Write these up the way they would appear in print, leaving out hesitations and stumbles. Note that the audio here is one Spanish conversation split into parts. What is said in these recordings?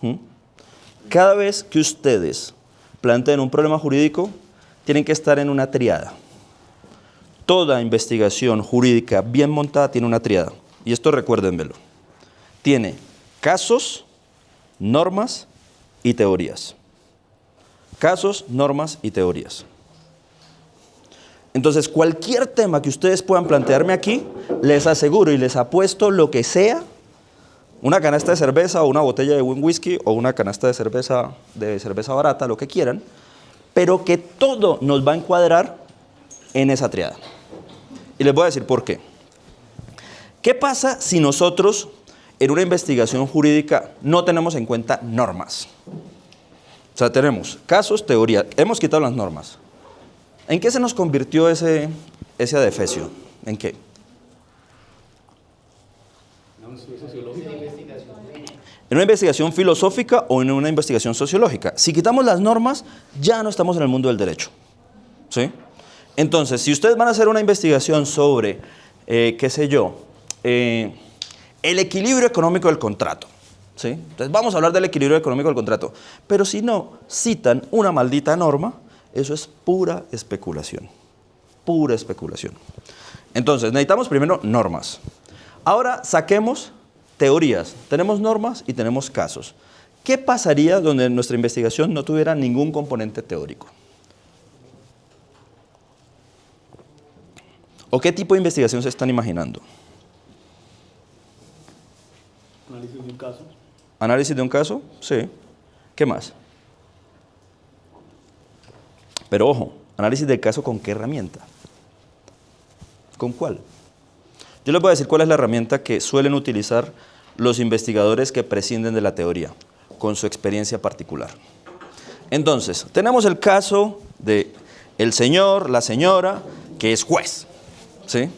¿Mm? Cada vez que ustedes planteen un problema jurídico, tienen que estar en una triada. Toda investigación jurídica bien montada tiene una triada. Y esto recuérdenmelo. Tiene casos, normas y teorías. Casos, normas y teorías. Entonces, cualquier tema que ustedes puedan plantearme aquí, les aseguro y les apuesto lo que sea, una canasta de cerveza o una botella de buen whisky o una canasta de cerveza barata, lo que quieran, pero que todo nos va a encuadrar en esa triada. Y les voy a decir por qué. ¿Qué pasa si nosotros en una investigación jurídica no tenemos en cuenta normas? O sea, tenemos casos, teoría, hemos quitado las normas. ¿En qué se nos convirtió ese adefesio? ¿En qué? ¿En una investigación filosófica o en una investigación sociológica? Si quitamos las normas, ya no estamos en el mundo del derecho. ¿Sí? Entonces, si ustedes van a hacer una investigación sobre, qué sé yo, el equilibrio económico del contrato, ¿sí? Entonces vamos a hablar del equilibrio económico del contrato. Pero si no citan una maldita norma, eso es pura especulación. Pura especulación. Entonces, necesitamos primero normas. Ahora saquemos teorías. Tenemos normas y tenemos casos. ¿Qué pasaría donde nuestra investigación no tuviera ningún componente teórico? ¿O qué tipo de investigación se están imaginando? Análisis de un caso. ¿Análisis de un caso? Sí. ¿Qué más? Pero ojo, análisis del caso ¿con qué herramienta? ¿Con cuál? Yo les voy a decir cuál es la herramienta que suelen utilizar los investigadores que prescinden de la teoría, con su experiencia particular. Entonces, tenemos el caso de el señor, la señora, que es juez, ¿sí?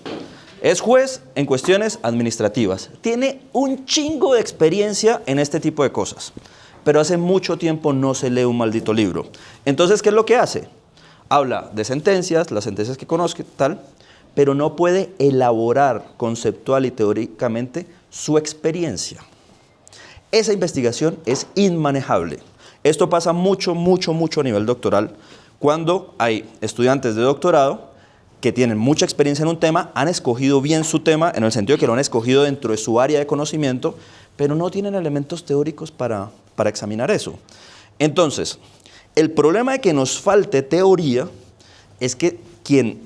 Es juez en cuestiones administrativas. Tiene un chingo de experiencia en este tipo de cosas, pero hace mucho tiempo no se lee un maldito libro. Entonces, ¿qué es lo que hace? Habla de sentencias, las sentencias que conozco, tal, pero no puede elaborar conceptual y teóricamente su experiencia. Esa investigación es inmanejable. Esto pasa mucho a nivel doctoral, cuando hay estudiantes de doctorado que tienen mucha experiencia en un tema, han escogido bien su tema, en el sentido de que lo han escogido dentro de su área de conocimiento, pero no tienen elementos teóricos para examinar eso. Entonces, el problema de que nos falte teoría es que quien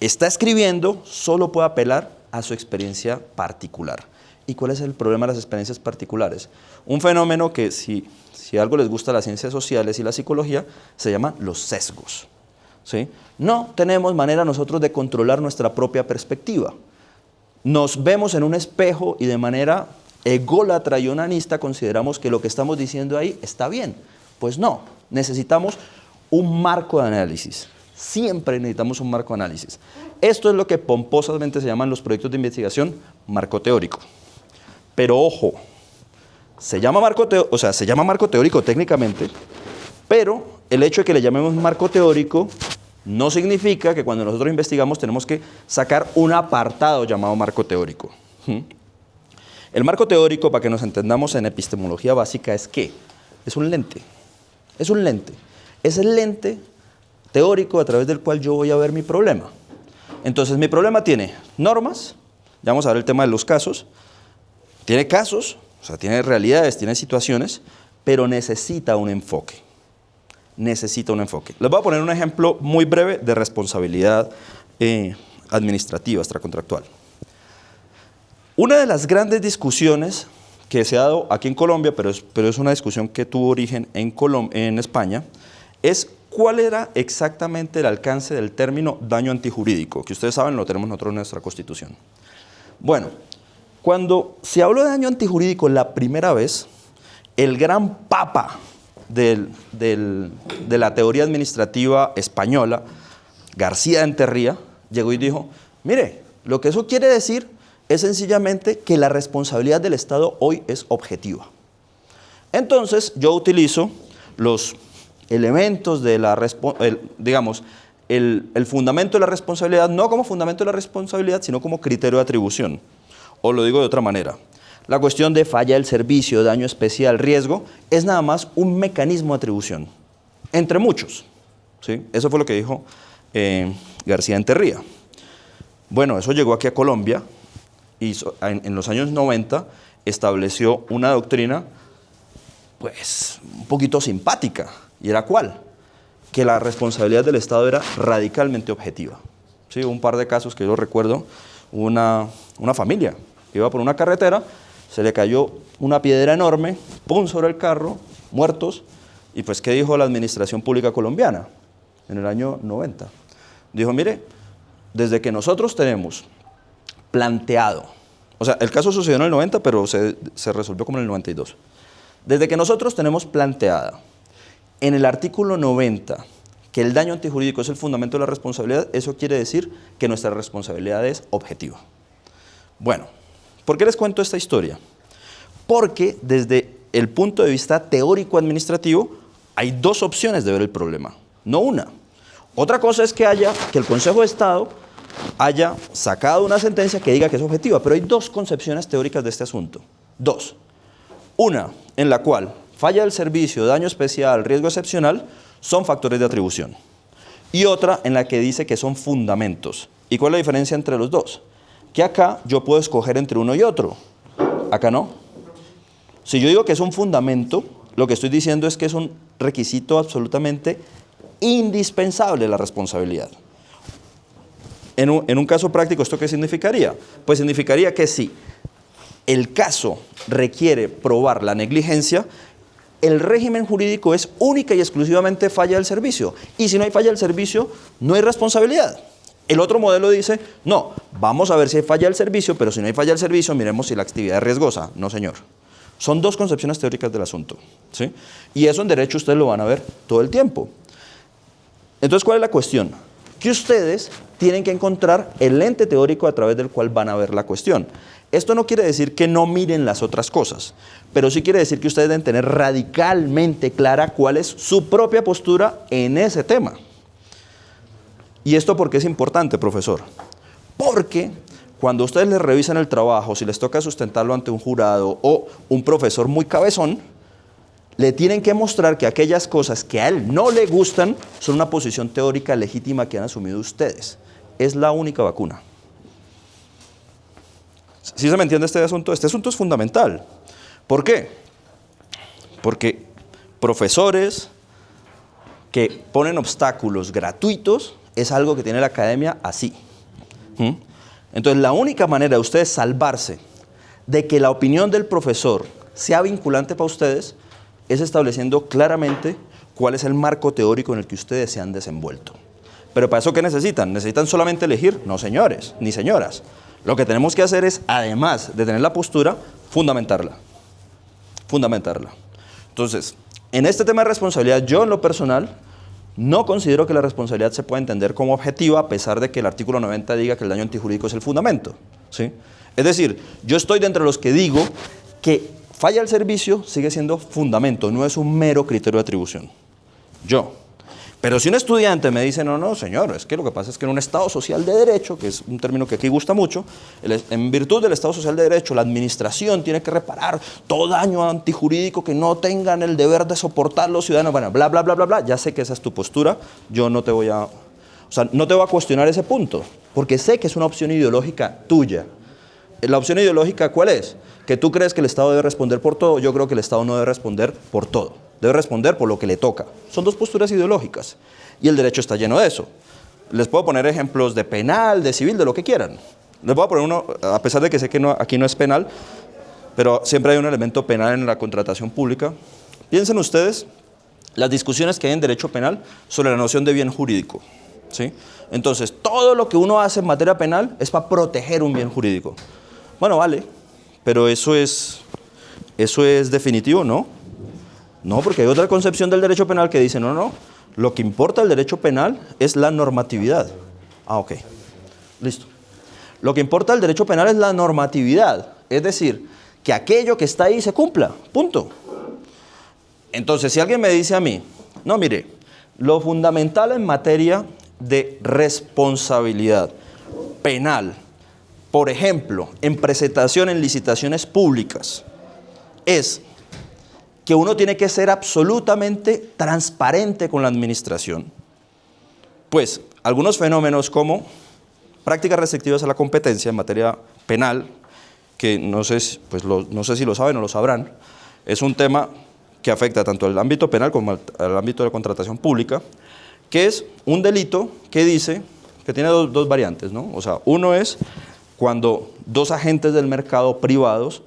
está escribiendo solo puede apelar a su experiencia particular. ¿Y cuál es el problema de las experiencias particulares? Un fenómeno que si algo les gusta las ciencias sociales y la psicología, se llama los sesgos. ¿Sí? No tenemos manera nosotros de controlar nuestra propia perspectiva. Nos vemos en un espejo y de manera ególatra y onanista consideramos que lo que estamos diciendo ahí está bien. Pues no, necesitamos un marco de análisis. Siempre necesitamos un marco de análisis. Esto es lo que pomposamente se llaman los proyectos de investigación marco teórico. Pero ojo, se llama marco teórico técnicamente, pero el hecho de que le llamemos marco teórico no significa que cuando nosotros investigamos tenemos que sacar un apartado llamado marco teórico. El marco teórico, para que nos entendamos en epistemología básica, es ¿qué? Es un lente. Es un lente. Es el lente teórico a través del cual yo voy a ver mi problema. Entonces, mi problema tiene normas, ya vamos a ver el tema de los casos, tiene casos, o sea, tiene realidades, tiene situaciones, pero necesita un enfoque. Necesita un enfoque. Les voy a poner un ejemplo muy breve de responsabilidad administrativa, extracontractual. Una de las grandes discusiones que se ha dado aquí en Colombia, pero es una discusión que tuvo origen en España, es cuál era exactamente el alcance del término daño antijurídico, que ustedes saben lo tenemos nosotros en nuestra Constitución. Bueno, cuando se habló de daño antijurídico la primera vez, el gran papa de la teoría administrativa española, García de Enterría, llegó y dijo, mire, lo que eso quiere decir es sencillamente que la responsabilidad del Estado hoy es objetiva. Entonces, yo utilizo los elementos de la el fundamento de la responsabilidad, no como fundamento de la responsabilidad, sino como criterio de atribución. O lo digo de otra manera. La cuestión de falla del servicio, daño especial, riesgo, es nada más un mecanismo de atribución, entre muchos. ¿Sí? Eso fue lo que dijo García Enterría. Bueno, eso llegó aquí a Colombia y en los años 90 estableció una doctrina pues un poquito simpática. ¿Y era cuál? Que la responsabilidad del Estado era radicalmente objetiva. ¿Sí? Un par de casos que yo recuerdo, una familia que iba por una carretera, se le cayó una piedra enorme, pum, sobre el carro, muertos, y pues ¿qué dijo la administración pública colombiana en el año 90? Dijo, mire, desde que nosotros tenemos planteado, o sea, el caso sucedió en el 90, pero se resolvió como en el 92. Desde que nosotros tenemos planteada en el artículo 90 que el daño antijurídico es el fundamento de la responsabilidad, eso quiere decir que nuestra responsabilidad es objetiva. Bueno, ¿por qué les cuento esta historia? Porque desde el punto de vista teórico-administrativo hay dos opciones de ver el problema, no una. Otra cosa es que el Consejo de Estado haya sacado una sentencia que diga que es objetiva, pero hay dos concepciones teóricas de este asunto. Dos. Una en la cual falla del servicio, daño especial, riesgo excepcional son factores de atribución. Y otra en la que dice que son fundamentos. ¿Y cuál es la diferencia entre los dos? Que acá yo puedo escoger entre uno y otro. Acá no. Si yo digo que es un fundamento, lo que estoy diciendo es que es un requisito absolutamente indispensable de la responsabilidad. En un caso práctico, ¿esto qué significaría? Pues significaría que si el caso requiere probar la negligencia, el régimen jurídico es única y exclusivamente falla del servicio. Y si no hay falla del servicio, no hay responsabilidad. El otro modelo dice, no, vamos a ver si hay falla del servicio, pero si no hay falla del servicio, miremos si la actividad es riesgosa. No, señor. Son dos concepciones teóricas del asunto, ¿sí? Y eso en derecho ustedes lo van a ver todo el tiempo. Entonces, ¿cuál es la cuestión? Que ustedes tienen que encontrar el ente teórico a través del cual van a ver la cuestión. Esto no quiere decir que no miren las otras cosas, pero sí quiere decir que ustedes deben tener radicalmente clara cuál es su propia postura en ese tema. ¿Y esto por qué es importante, profesor? Porque cuando ustedes les revisan el trabajo, si les toca sustentarlo ante un jurado o un profesor muy cabezón, le tienen que mostrar que aquellas cosas que a él no le gustan son una posición teórica legítima que han asumido ustedes. Es la única vacuna. ¿Sí se me entiende este asunto? Este asunto es fundamental. ¿Por qué? Porque profesores que ponen obstáculos gratuitos es algo que tiene la academia así. Entonces, la única manera de ustedes salvarse de que la opinión del profesor sea vinculante para ustedes es estableciendo claramente cuál es el marco teórico en el que ustedes se han desenvuelto. Pero ¿para eso qué necesitan? ¿Necesitan solamente elegir? No, señores, ni señoras. Lo que tenemos que hacer es, además de tener la postura, fundamentarla. Fundamentarla. Entonces, en este tema de responsabilidad, yo en lo personal no considero que la responsabilidad se pueda entender como objetiva, a pesar de que el artículo 90 diga que el daño antijurídico es el fundamento, ¿sí? Es decir, yo estoy de entre los que digo que falla el servicio sigue siendo fundamento, no es un mero criterio de atribución. Yo. Pero si un estudiante me dice, no, señor, es que lo que pasa es que en un Estado social de derecho, que es un término que aquí gusta mucho, en virtud del Estado social de derecho, la administración tiene que reparar todo daño antijurídico que no tengan el deber de soportar los ciudadanos, bueno, bla, bla, bla, bla, bla, ya sé que esa es tu postura, yo no te voy a, no te voy a cuestionar ese punto, porque sé que es una opción ideológica tuya. ¿La opción ideológica cuál es? Que tú crees que el Estado debe responder por todo, yo creo que el Estado no debe responder por todo. Debe responder por lo que le toca. Son dos posturas ideológicas. Y el derecho está lleno de eso. Les puedo poner ejemplos de penal, de civil, de lo que quieran. Les voy a poner uno, a pesar de que sé que aquí no es penal, pero siempre hay un elemento penal en la contratación pública. Piensen ustedes las discusiones que hay en derecho penal sobre la noción de bien jurídico, ¿sí? Entonces, todo lo que uno hace en materia penal es para proteger un bien jurídico. Bueno, vale, pero eso es definitivo, ¿no? No, porque hay otra concepción del derecho penal que dice, no, lo que importa del derecho penal es la normatividad. Ah, ok, listo. Lo que importa del derecho penal es la normatividad, es decir, que aquello que está ahí se cumpla, punto. Entonces, si alguien me dice a mí, no, mire, lo fundamental en materia de responsabilidad penal por ejemplo, en presentación en licitaciones públicas, es que uno tiene que ser absolutamente transparente con la administración. Pues algunos fenómenos como prácticas restrictivas a la competencia en materia penal, que no sé si lo saben o lo sabrán, es un tema que afecta tanto al ámbito penal como al ámbito de la contratación pública, que es un delito que dice que tiene dos variantes, ¿no? O sea, uno es cuando dos agentes del mercado privados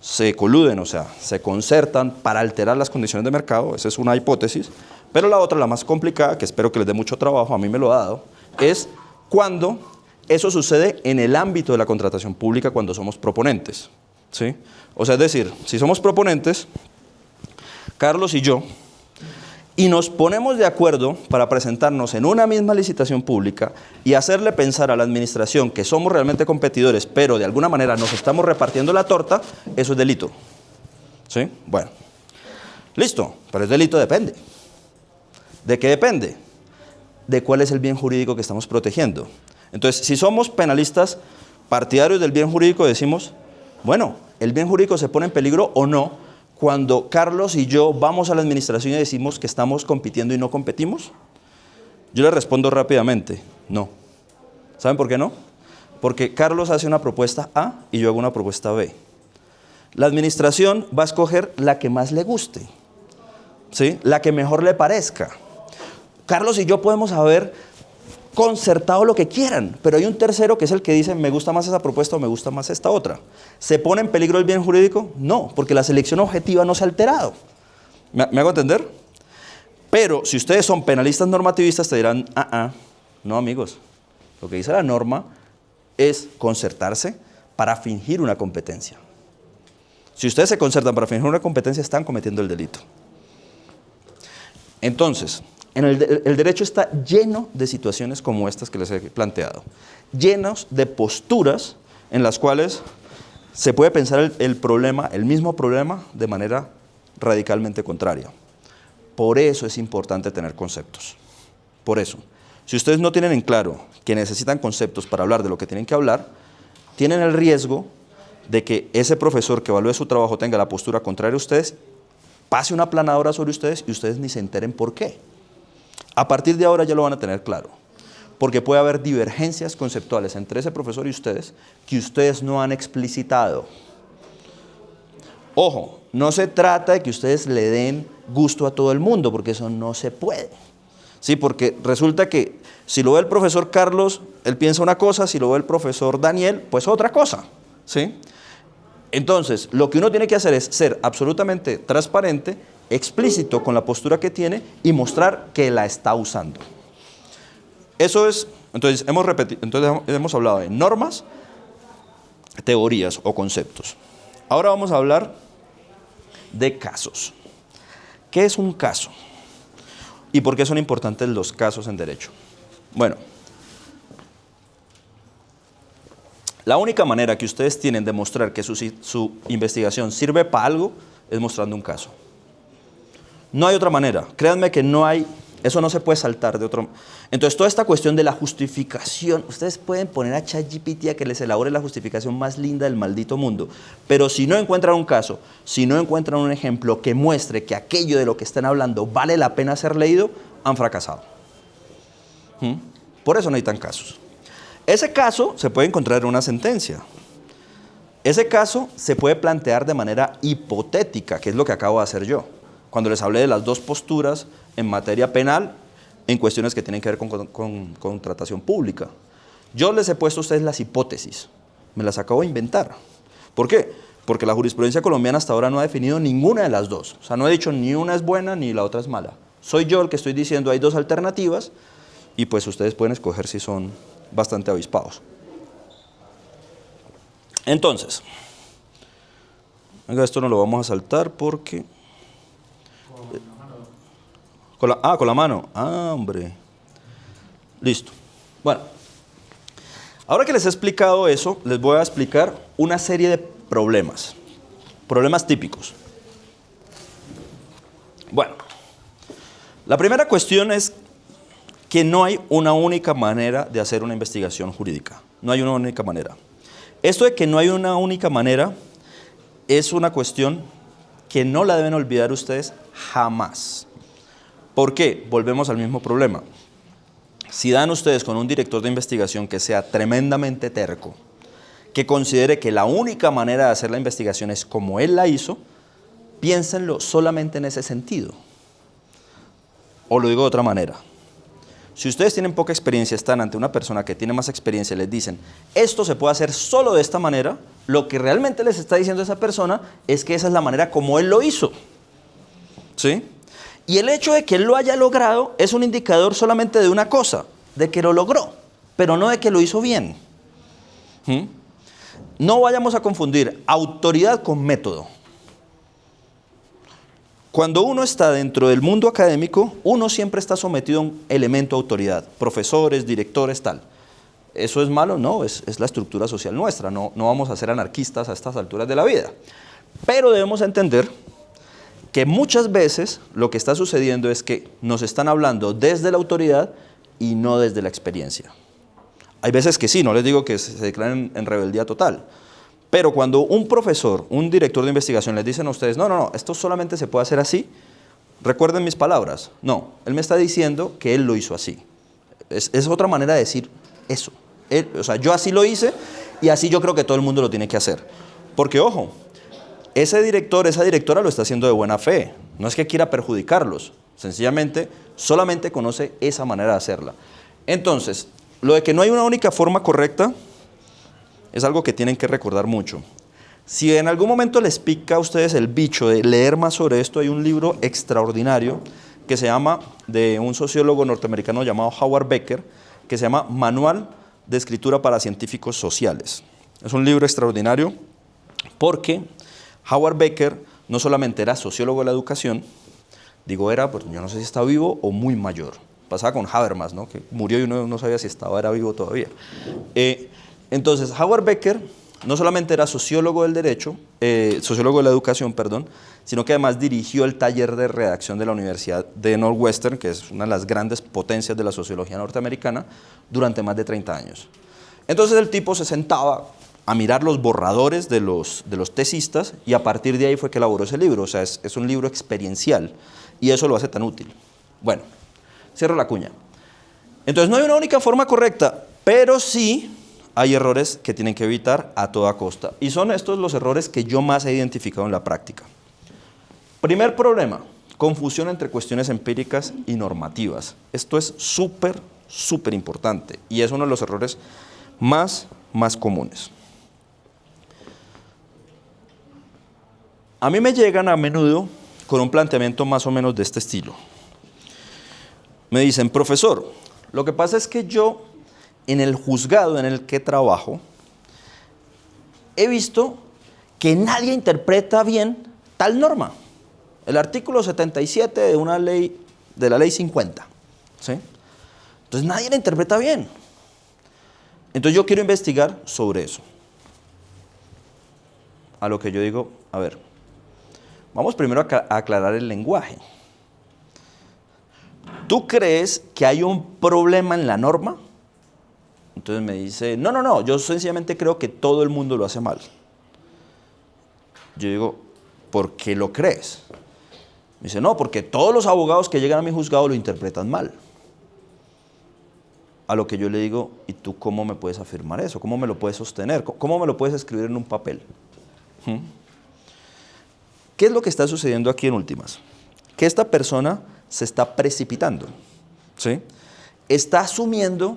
se coluden, o sea, se concertan para alterar las condiciones de mercado, esa es una hipótesis, pero la otra, la más complicada, que espero que les dé mucho trabajo, a mí me lo ha dado, es cuando eso sucede en el ámbito de la contratación pública cuando somos proponentes, ¿sí? O sea, es decir, si somos proponentes, Carlos y yo, y nos ponemos de acuerdo para presentarnos en una misma licitación pública y hacerle pensar a la administración que somos realmente competidores, pero de alguna manera nos estamos repartiendo la torta, eso es delito. ¿Sí? Bueno, listo, pero el delito depende. ¿De qué depende? De cuál es el bien jurídico que estamos protegiendo. Entonces, si somos penalistas partidarios del bien jurídico, decimos, bueno, ¿el bien jurídico se pone en peligro o no cuando Carlos y yo vamos a la administración y decimos que estamos compitiendo y no competimos? Yo le respondo rápidamente, no. ¿Saben por qué no? Porque Carlos hace una propuesta A y yo hago una propuesta B. La administración va a escoger la que más le guste, ¿sí? La que mejor le parezca. Carlos y yo podemos haber concertado lo que quieran, pero hay un tercero que es el que dice me gusta más esa propuesta o me gusta más esta otra. ¿Se pone en peligro el bien jurídico? No, porque la selección objetiva no se ha alterado. ¿Me hago entender? Pero si ustedes son penalistas normativistas te dirán, no amigos, lo que dice la norma es concertarse para fingir una competencia. Si ustedes se concertan para fingir una competencia están cometiendo el delito. Entonces, el derecho está lleno de situaciones como estas que les he planteado, llenos de posturas en las cuales se puede pensar el mismo problema de manera radicalmente contraria. Por eso es importante tener conceptos. Por eso, si ustedes no tienen en claro que necesitan conceptos para hablar de lo que tienen que hablar, tienen el riesgo de que ese profesor que evalúe su trabajo tenga la postura contraria a ustedes, pase una aplanadora sobre ustedes y ustedes ni se enteren por qué. A partir de ahora ya lo van a tener claro, porque puede haber divergencias conceptuales entre ese profesor y ustedes que ustedes no han explicitado. Ojo, no se trata de que ustedes le den gusto a todo el mundo, porque eso no se puede. Sí, porque resulta que si lo ve el profesor Carlos, él piensa una cosa, si lo ve el profesor Daniel, pues otra cosa. ¿Sí? Entonces, lo que uno tiene que hacer es ser absolutamente transparente, explícito con la postura que tiene y mostrar que la está usando. Eso es, entonces hemos hablado de normas, teorías o conceptos. Ahora vamos a hablar de casos. ¿Qué es un caso? ¿Y por qué son importantes los casos en derecho? Bueno, la única manera que ustedes tienen de mostrar que su investigación sirve para algo es mostrando un caso. No hay otra manera. Créanme que no hay, eso no se puede saltar de otro. Entonces, toda esta cuestión de la justificación, ustedes pueden poner a ChatGPT a que les elabore la justificación más linda del maldito mundo, pero si no encuentran un caso, si no encuentran un ejemplo que muestre que aquello de lo que están hablando vale la pena ser leído, han fracasado. Por eso necesitan casos. Ese caso se puede encontrar en una sentencia. Ese caso se puede plantear de manera hipotética, que es lo que acabo de hacer yo, cuando les hablé de las dos posturas en materia penal en cuestiones que tienen que ver con contratación pública. Yo les he puesto a ustedes las hipótesis, me las acabo de inventar. ¿Por qué? Porque la jurisprudencia colombiana hasta ahora no ha definido ninguna de las dos. O sea, no he dicho ni una es buena ni la otra es mala. Soy yo el que estoy diciendo hay dos alternativas y pues ustedes pueden escoger si son bastante avispados. Entonces, esto no lo vamos a saltar porque... Con la mano. Hombre. Listo. Bueno, ahora que les he explicado eso, les voy a explicar una serie de problemas. Problemas típicos. Bueno, la primera cuestión es que no hay una única manera de hacer una investigación jurídica. No hay una única manera. Esto de que no hay una única manera es una cuestión que no la deben olvidar ustedes jamás. ¿Por qué? Volvemos al mismo problema. Si dan ustedes con un director de investigación que sea tremendamente terco, que considere que la única manera de hacer la investigación es como él la hizo, piénsenlo solamente en ese sentido. O lo digo de otra manera. Si ustedes tienen poca experiencia, están ante una persona que tiene más experiencia y les dicen, esto se puede hacer solo de esta manera, lo que realmente les está diciendo esa persona es que esa es la manera como él lo hizo. ¿Sí? Y el hecho de que él lo haya logrado es un indicador solamente de una cosa, de que lo logró, pero no de que lo hizo bien. ¿Mm? No vayamos a confundir autoridad con método. Cuando uno está dentro del mundo académico, uno siempre está sometido a un elemento de autoridad, profesores, directores, tal. ¿Eso es malo? No, es la estructura social nuestra, no vamos a ser anarquistas a estas alturas de la vida. Pero debemos entender que muchas veces lo que está sucediendo es que nos están hablando desde la autoridad y no desde la experiencia. Hay veces que sí, no les digo que se declaren en rebeldía total, pero cuando un profesor, un director de investigación les dicen a ustedes, no, esto solamente se puede hacer así, recuerden mis palabras, no, él me está diciendo que él lo hizo así. Es otra manera de decir eso. O sea, yo así lo hice y así yo creo que todo el mundo lo tiene que hacer. Porque, ojo, ese director, esa directora lo está haciendo de buena fe. No es que quiera perjudicarlos. Sencillamente, solamente conoce esa manera de hacerla. Entonces, lo de que no hay una única forma correcta es algo que tienen que recordar mucho. Si en algún momento les pica a ustedes el bicho de leer más sobre esto, hay un libro extraordinario que se llama, de un sociólogo norteamericano llamado Howard Becker, que se llama Manual de Escritura para Científicos Sociales. Es un libro extraordinario porque Howard Becker no solamente era sociólogo de la educación, digo era, pues yo no sé si está vivo o muy mayor. Pasaba con Habermas, ¿no? Que murió y uno no sabía si era vivo todavía. Entonces, Howard Becker no solamente era sociólogo del derecho, sociólogo de la educación, perdón, sino que además dirigió el taller de redacción de la Universidad de Northwestern, que es una de las grandes potencias de la sociología norteamericana, durante más de 30 años. Entonces el tipo se sentaba a mirar los borradores de los tesistas y a partir de ahí fue que elaboró ese libro. O sea, es un libro experiencial y eso lo hace tan útil. Bueno, cierro la cuña. Entonces no hay una única forma correcta, pero sí hay errores que tienen que evitar a toda costa. Y son estos los errores que yo más he identificado en la práctica. Primer problema, confusión entre cuestiones empíricas y normativas. Esto es súper importante y es uno de los errores más comunes. A mí me llegan a menudo con un planteamiento más o menos de este estilo. Me dicen, profesor, lo que pasa es que yo en el juzgado en el que trabajo he visto que nadie interpreta bien tal norma. El artículo 77 de una ley, de la ley 50. ¿Sí? Entonces nadie la interpreta bien. Entonces yo quiero investigar sobre eso. A lo que yo digo, a ver, vamos primero a aclarar el lenguaje. ¿Tú crees que hay un problema en la norma? Entonces me dice, no, yo sencillamente creo que todo el mundo lo hace mal. Yo digo, ¿por qué lo crees? Me dice, no, porque todos los abogados que llegan a mi juzgado lo interpretan mal. A lo que yo le digo, ¿y tú cómo me puedes afirmar eso? ¿Cómo me lo puedes sostener? ¿Cómo me lo puedes escribir en un papel? ¿Qué es lo que está sucediendo aquí en últimas? Que esta persona se está precipitando, ¿sí? Está asumiendo,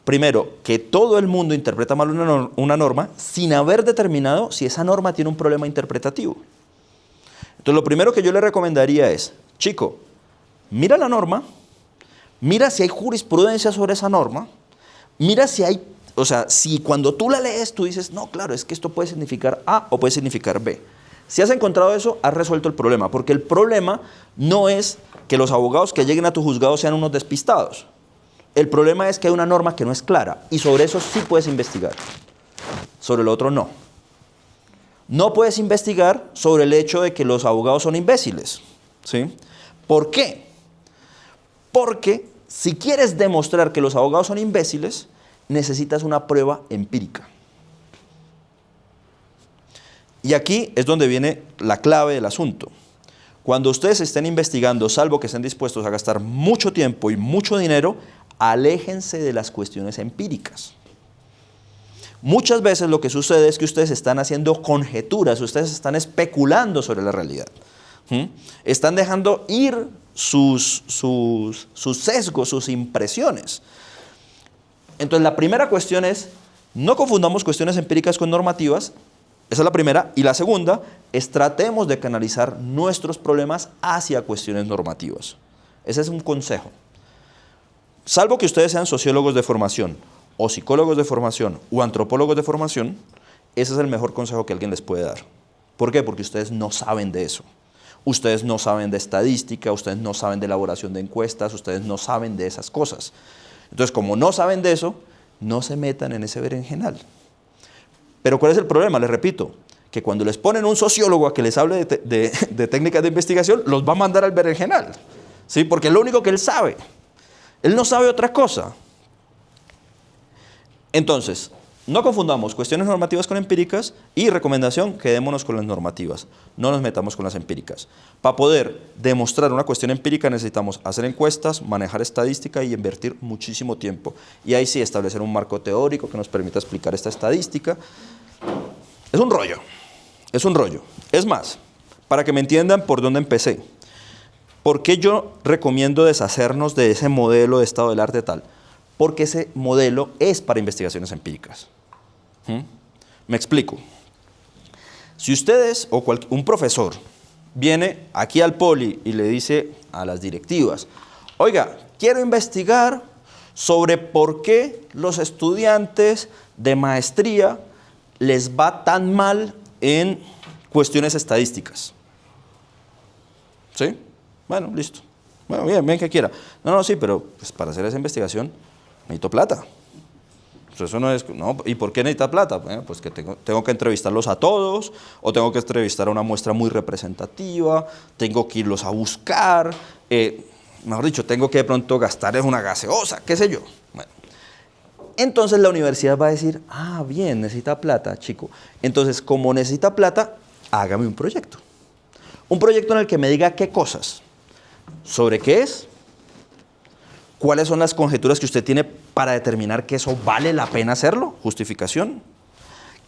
primero, que todo el mundo interpreta mal una norma sin haber determinado si esa norma tiene un problema interpretativo. Entonces, lo primero que yo le recomendaría es, chico, mira la norma, mira si hay jurisprudencia sobre esa norma, mira si hay, o sea, si cuando tú la lees tú dices, no, claro, es que esto puede significar A o puede significar B. Si has encontrado eso, has resuelto el problema, porque el problema no es que los abogados que lleguen a tu juzgado sean unos despistados. El problema es que hay una norma que no es clara y sobre eso sí puedes investigar. Sobre lo otro no. No puedes investigar sobre el hecho de que los abogados son imbéciles, ¿sí? ¿Por qué? Porque si quieres demostrar que los abogados son imbéciles, necesitas una prueba empírica. Y aquí es donde viene la clave del asunto. Cuando ustedes estén investigando, salvo que estén dispuestos a gastar mucho tiempo y mucho dinero, aléjense de las cuestiones empíricas. Muchas veces lo que sucede es que ustedes están haciendo conjeturas, ustedes están especulando sobre la realidad. Están dejando ir sus sesgos, sus impresiones. Entonces la primera cuestión es, no confundamos cuestiones empíricas con normativas. Esa es la primera. Y la segunda es tratemos de canalizar nuestros problemas hacia cuestiones normativas. Ese es un consejo. Salvo que ustedes sean sociólogos de formación, o psicólogos de formación, o antropólogos de formación, ese es el mejor consejo que alguien les puede dar. ¿Por qué? Porque ustedes no saben de eso. Ustedes no saben de estadística, ustedes no saben de elaboración de encuestas, ustedes no saben de esas cosas. Entonces, como no saben de eso, no se metan en ese berenjenal. Pero ¿cuál es el problema? Les repito, que cuando les ponen un sociólogo a que les hable de técnicas de investigación, los va a mandar al berenjenal, ¿sí? Porque es lo único que él sabe. Él no sabe otra cosa. Entonces, no confundamos cuestiones normativas con empíricas y recomendación, quedémonos con las normativas, no nos metamos con las empíricas. Para poder demostrar una cuestión empírica necesitamos hacer encuestas, manejar estadística y invertir muchísimo tiempo. Y ahí sí establecer un marco teórico que nos permita explicar esta estadística. Es un rollo, es un rollo. Es más, para que me entiendan por dónde empecé, ¿por qué yo recomiendo deshacernos de ese modelo de estado del arte tal? Porque ese modelo es para investigaciones empíricas. Me explico. Si ustedes o un profesor viene aquí al poli y le dice a las directivas, oiga, quiero investigar sobre por qué los estudiantes de maestría les va tan mal en cuestiones estadísticas. ¿Sí? Bueno, listo. Bueno, bien que quiera. No, sí, pero pues, para hacer esa investigación necesito plata. Pues eso no es, no, ¿y por qué necesita plata? Bueno, pues que tengo que entrevistarlos a todos, o tengo que entrevistar a una muestra muy representativa, tengo que irlos a buscar, mejor dicho, tengo que de pronto gastar en una gaseosa, qué sé yo. Bueno. Entonces la universidad va a decir, ah, bien, necesita plata, chico. Entonces, como necesita plata, hágame un proyecto. Un proyecto en el que me diga qué cosas, sobre qué es, cuáles son las conjeturas que usted tiene para determinar que eso vale la pena hacerlo, justificación,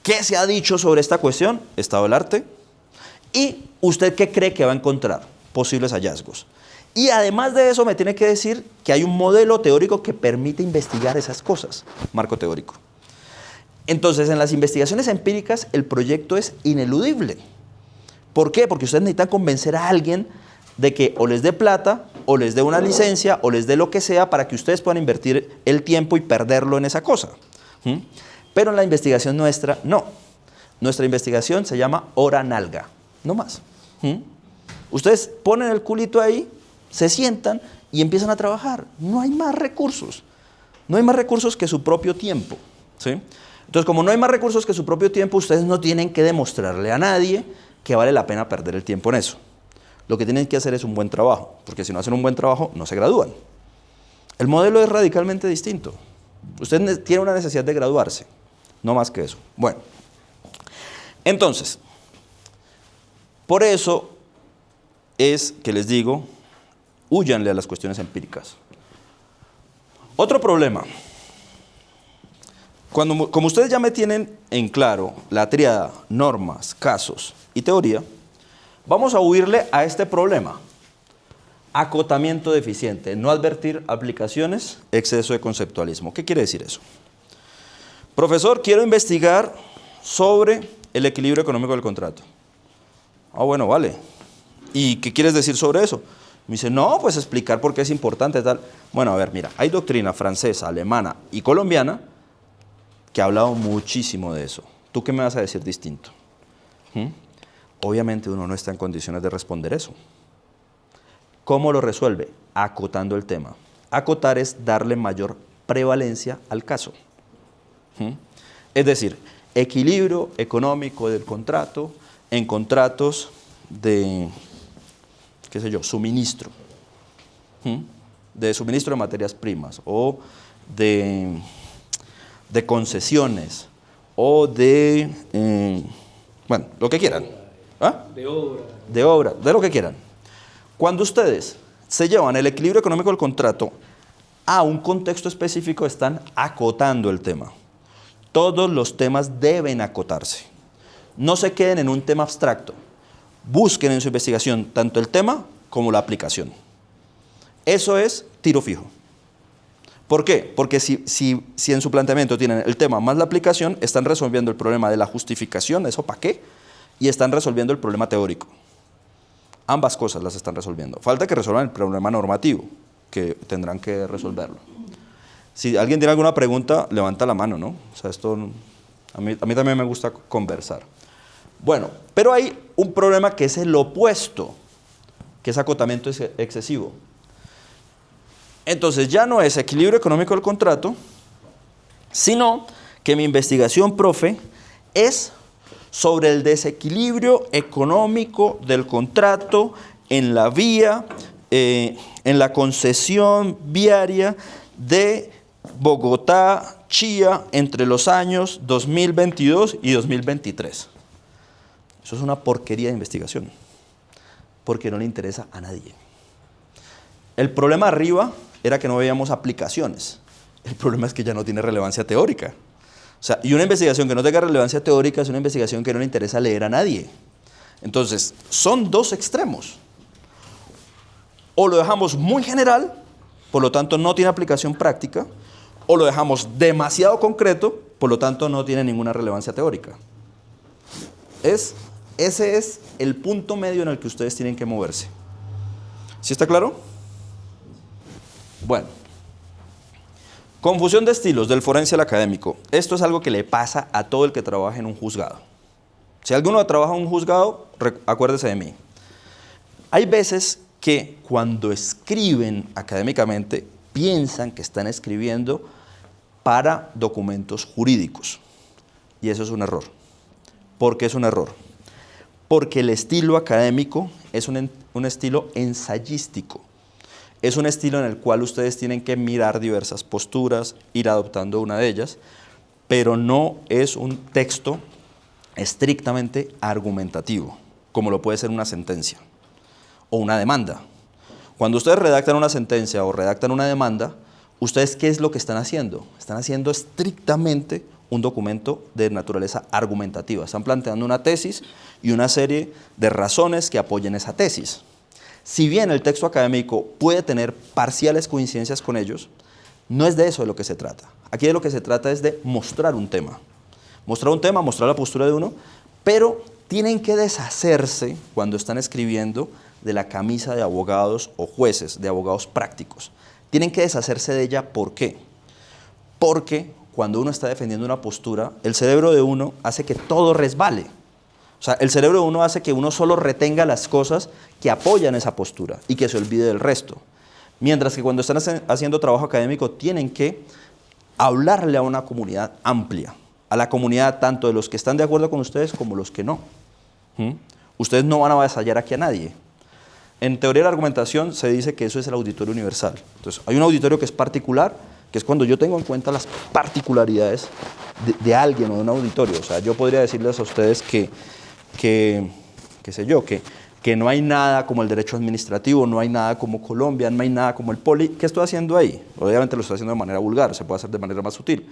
qué se ha dicho sobre esta cuestión, estado del arte, y usted qué cree que va a encontrar, posibles hallazgos. Y además de eso me tiene que decir que hay un modelo teórico que permite investigar esas cosas, marco teórico. Entonces, en las investigaciones empíricas el proyecto es ineludible. ¿Por qué? Porque ustedes necesitan convencer a alguien de que o les dé plata, o les dé una licencia, o les dé lo que sea para que ustedes puedan invertir el tiempo y perderlo en esa cosa. Pero en la investigación nuestra, no. Nuestra investigación se llama hora nalga, no más. Ustedes ponen el culito ahí, se sientan y empiezan a trabajar. No hay más recursos. No hay más recursos que su propio tiempo. ¿Sí? Entonces, como no hay más recursos que su propio tiempo, ustedes no tienen que demostrarle a nadie que vale la pena perder el tiempo en eso. Lo que tienen que hacer es un buen trabajo, porque si no hacen un buen trabajo, no se gradúan. El modelo es radicalmente distinto. Usted tiene una necesidad de graduarse, no más que eso. Bueno, entonces, por eso es que les digo, húyanle a las cuestiones empíricas. Otro problema. Como ustedes ya me tienen en claro la tríada, normas, casos y teoría, vamos a huirle a este problema. Acotamiento deficiente, no advertir aplicaciones, exceso de conceptualismo. ¿Qué quiere decir eso? Profesor, quiero investigar sobre el equilibrio económico del contrato. Ah, bueno, vale. ¿Y qué quieres decir sobre eso? Me dice, no, pues explicar por qué es importante, tal. Bueno, a ver, mira, hay doctrina francesa, alemana y colombiana que ha hablado muchísimo de eso. ¿Tú qué me vas a decir distinto? Obviamente uno no está en condiciones de responder eso. ¿Cómo lo resuelve? Acotando el tema. Acotar es darle mayor prevalencia al caso. Es decir, equilibrio económico del contrato en contratos de, qué sé yo, suministro. De suministro de materias primas o de concesiones o de Bueno, lo que quieran. ¿Ah? De obra. De obra, de lo que quieran. Cuando ustedes se llevan el equilibrio económico del contrato a un contexto específico, están acotando el tema. Todos los temas deben acotarse. No se queden en un tema abstracto. Busquen en su investigación tanto el tema como la aplicación. Eso es tiro fijo. ¿Por qué? Porque si en su planteamiento tienen el tema más la aplicación, están resolviendo el problema de la justificación, ¿eso para qué? Y están resolviendo el problema teórico. Ambas cosas las están resolviendo. Falta que resuelvan el problema normativo, que tendrán que resolverlo. Si alguien tiene alguna pregunta, levanta la mano, ¿no? O sea, esto a mí también me gusta conversar. Bueno, pero hay un problema que es el opuesto, que es acotamiento excesivo. Entonces ya no es equilibrio económico del contrato, sino que mi investigación, profe, es sobre el desequilibrio económico del contrato en la vía, en la concesión viaria de Bogotá-Chía entre los años 2022 y 2023. Eso es una porquería de investigación, porque no le interesa a nadie. El problema arriba era que no veíamos aplicaciones. El problema es que ya no tiene relevancia teórica. O sea, y una investigación que no tenga relevancia teórica es una investigación que no le interesa leer a nadie. Entonces, son dos extremos. O lo dejamos muy general, por lo tanto no tiene aplicación práctica, o lo dejamos demasiado concreto, por lo tanto no tiene ninguna relevancia teórica. Ese es el punto medio en el que ustedes tienen que moverse. ¿Sí está claro? Bueno. Confusión de estilos del forense al académico. Esto es algo que le pasa a todo el que trabaja en un juzgado. Si alguno trabaja en un juzgado, acuérdese de mí. Hay veces que cuando escriben académicamente piensan que están escribiendo para documentos jurídicos. Y eso es un error. ¿Por qué es un error? Porque el estilo académico es un estilo ensayístico. Es un estilo en el cual ustedes tienen que mirar diversas posturas, ir adoptando una de ellas, pero no es un texto estrictamente argumentativo, como lo puede ser una sentencia o una demanda. Cuando ustedes redactan una sentencia o redactan una demanda, ¿ustedes qué es lo que están haciendo? Están haciendo estrictamente un documento de naturaleza argumentativa. Están planteando una tesis y una serie de razones que apoyen esa tesis. Si bien el texto académico puede tener parciales coincidencias con ellos, no es de eso de lo que se trata. Aquí de lo que se trata es de mostrar un tema. Mostrar un tema, mostrar la postura de uno, pero tienen que deshacerse cuando están escribiendo de la camisa de abogados o jueces, de abogados prácticos. Tienen que deshacerse de ella, ¿por qué? Porque cuando uno está defendiendo una postura, el cerebro de uno hace que todo resbale. O sea, el cerebro de uno hace que uno solo retenga las cosas que apoyan esa postura y que se olvide del resto. Mientras que cuando están haciendo trabajo académico tienen que hablarle a una comunidad amplia, a la comunidad tanto de los que están de acuerdo con ustedes como los que no. Ustedes no van a avasallar aquí a nadie. En teoría de la argumentación se dice que eso es el auditorio universal. Entonces, hay un auditorio que es particular, que es cuando yo tengo en cuenta las particularidades de alguien o de un auditorio. O sea, yo podría decirles a ustedes que no hay nada como el derecho administrativo, no hay nada como Colombia, no hay nada como el poli. ¿Qué estoy haciendo ahí? Obviamente lo estoy haciendo de manera vulgar, se puede hacer de manera más sutil.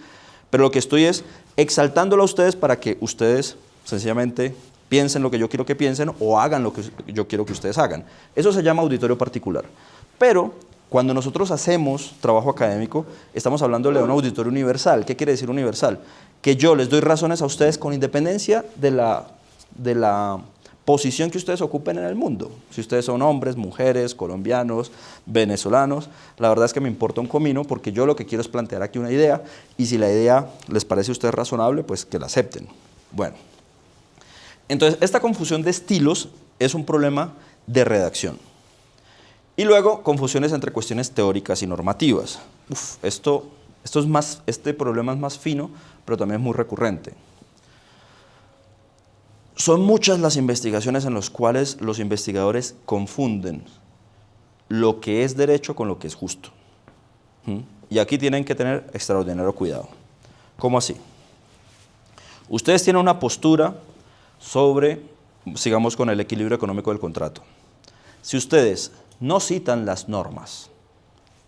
Pero lo que estoy es exaltándolo a ustedes para que ustedes sencillamente piensen lo que yo quiero que piensen o hagan lo que yo quiero que ustedes hagan. Eso se llama auditorio particular. Pero cuando nosotros hacemos trabajo académico, estamos hablándole de un auditorio universal. ¿Qué quiere decir universal? Que yo les doy razones a ustedes con independencia de la posición que ustedes ocupen en el mundo. Si ustedes son hombres, mujeres, colombianos, venezolanos, la verdad es que me importa un comino porque yo lo que quiero es plantear aquí una idea y si la idea les parece a ustedes razonable, pues que la acepten. Bueno, entonces esta confusión de estilos es un problema de redacción. Y luego confusiones entre cuestiones teóricas y normativas. Este problema es más fino, pero también es muy recurrente. Son muchas las investigaciones en las cuales los investigadores confunden lo que es derecho con lo que es justo. Y aquí tienen que tener extraordinario cuidado. ¿Cómo así? Ustedes tienen una postura sobre, sigamos con el equilibrio económico del contrato. Si ustedes no citan las normas